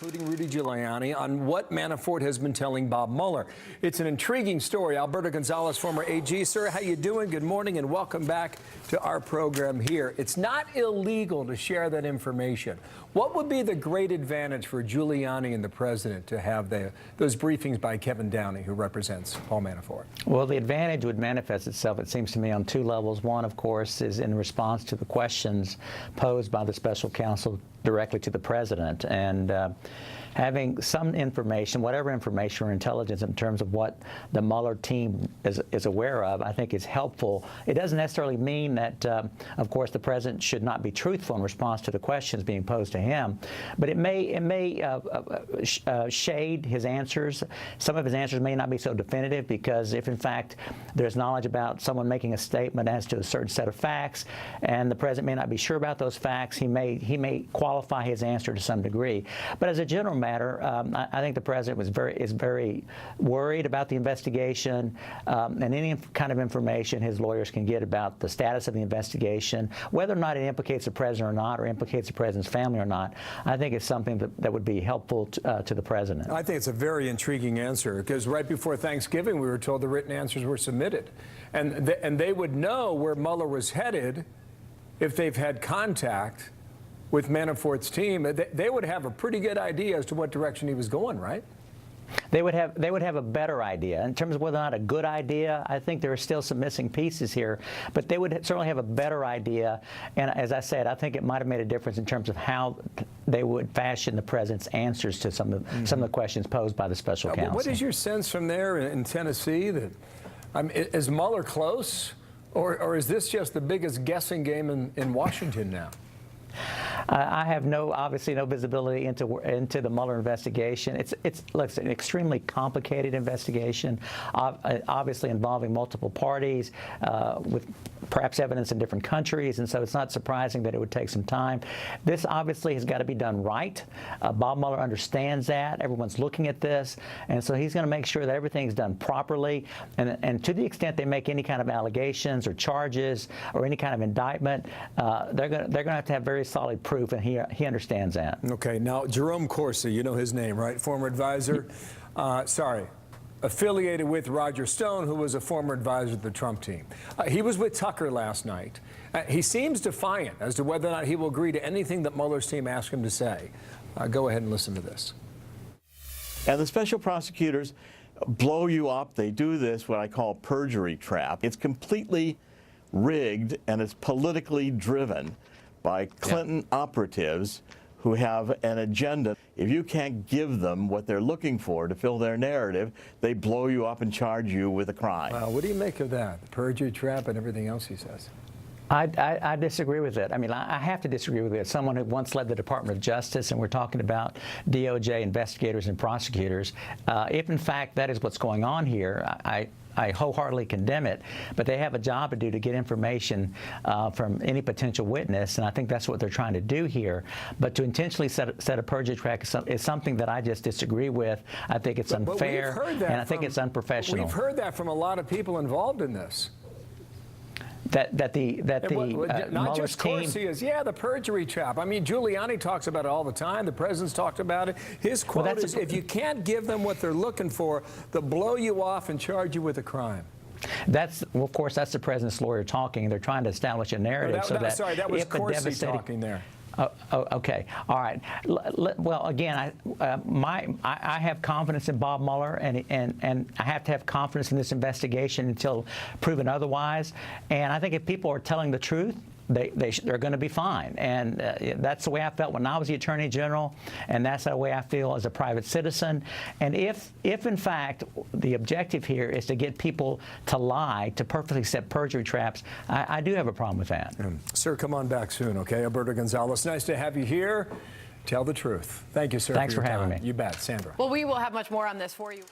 including Rudy Giuliani, on what Manafort has been telling Bob Mueller. It's an intriguing story. Alberto Gonzales, former AG. Sir, how you doing? Good morning and welcome back to our program here. It's not illegal to share that information. What would be the great advantage for Giuliani and the president to have those briefings by Kevin Downey, who represents Paul Manafort? Well, the advantage would manifest itself, it seems to me, on two levels. One, of course, is in response to the questions posed by the special counsel directly to the president, and having some information, whatever information or intelligence in terms of what the Mueller team is aware of, I think is helpful. It doesn't necessarily mean that, of course, the president should not be truthful in response to the questions being posed to him, but it may shade his answers. Some of his answers may not be so definitive, because if in fact there's knowledge about someone making a statement as to a certain set of facts, and the president may not be sure about those facts, he may qualify his answer to some degree. But as a general matter, I think the president is very worried about the investigation, and any kind of information his lawyers can get about the status of the investigation, whether or not it implicates the president or not, or implicates the president's family or not. I think it's something that would be helpful to the president. I think it's a very intriguing answer, because right before Thanksgiving we were told the written answers were submitted, and they would know where Mueller was headed if they've had contact with Manafort's team. They would have a pretty good idea as to what direction he was going, right? They would have a better idea. In terms of whether or not a good idea, I think there are still some missing pieces here, but they would certainly have a better idea. And as I said, I think it might have made a difference in terms of how they would fashion the president's answers to some of the questions posed by the special counsel. What is your sense from there in Tennessee? That is Mueller close, or is this just the biggest guessing game in Washington now? I have obviously no visibility into the Mueller investigation. It's an extremely complicated investigation, obviously involving multiple parties, with perhaps evidence in different countries, and so it's not surprising that it would take some time. This obviously has got to be done right. Bob Mueller understands that. Everyone's looking at this, and so he's going to make sure that everything's done properly. And to the extent they make any kind of allegations or charges or any kind of indictment, they're going to have very solid proof, and he understands that. Okay, now Jerome Corsi, you know his name, right? Former advisor, affiliated with Roger Stone, who was a former advisor to the Trump team. He was with Tucker last night. He seems defiant as to whether or not he will agree to anything that Mueller's team asked him to say. Go ahead and listen to this. And the special prosecutors blow you up. They do this, what I call perjury trap. It's completely rigged, and it's politically driven by Clinton operatives who have an agenda. If you can't give them what they're looking for to fill their narrative, they blow you up and charge you with a crime. What do you make of that? The perjury trap and everything else he says. I disagree with it. I mean, I have to disagree with it. As someone who once led the Department of Justice, and we're talking about DOJ investigators and prosecutors, if in fact that is what's going on here, I wholeheartedly condemn it, but they have a job to do to get information from any potential witness, and I think that's what they're trying to do here. But to intentionally set a perjury trap is something that I just disagree with. I think it's unfair, and I think it's unprofessional. We've heard that from a lot of people involved in this. That not Mueller's just team, Corsi is, the perjury trap. I mean, Giuliani talks about it all the time. The president's talked about it. His quote is, if you can't give them what they're looking for, they'll blow you off and charge you with a crime. Well, of course, that's the president's lawyer talking. They're trying to establish a narrative sorry, that was Corsi talking there. Oh, okay. All right. Well, again, I have confidence in Bob Mueller, and I have to have confidence in this investigation until proven otherwise. And I think if people are telling the truth, they're going to be fine. And that's the way I felt when I was the Attorney General, and that's the way I feel as a private citizen. And if in fact the objective here is to get people to lie, to perfectly set perjury traps, I do have a problem with that. Sir, come on back soon, okay? Alberto Gonzales, nice to have you here. Tell the truth. Thank you, sir. Thanks for having me. You bet. Sandra. Well, we will have much more on this for you.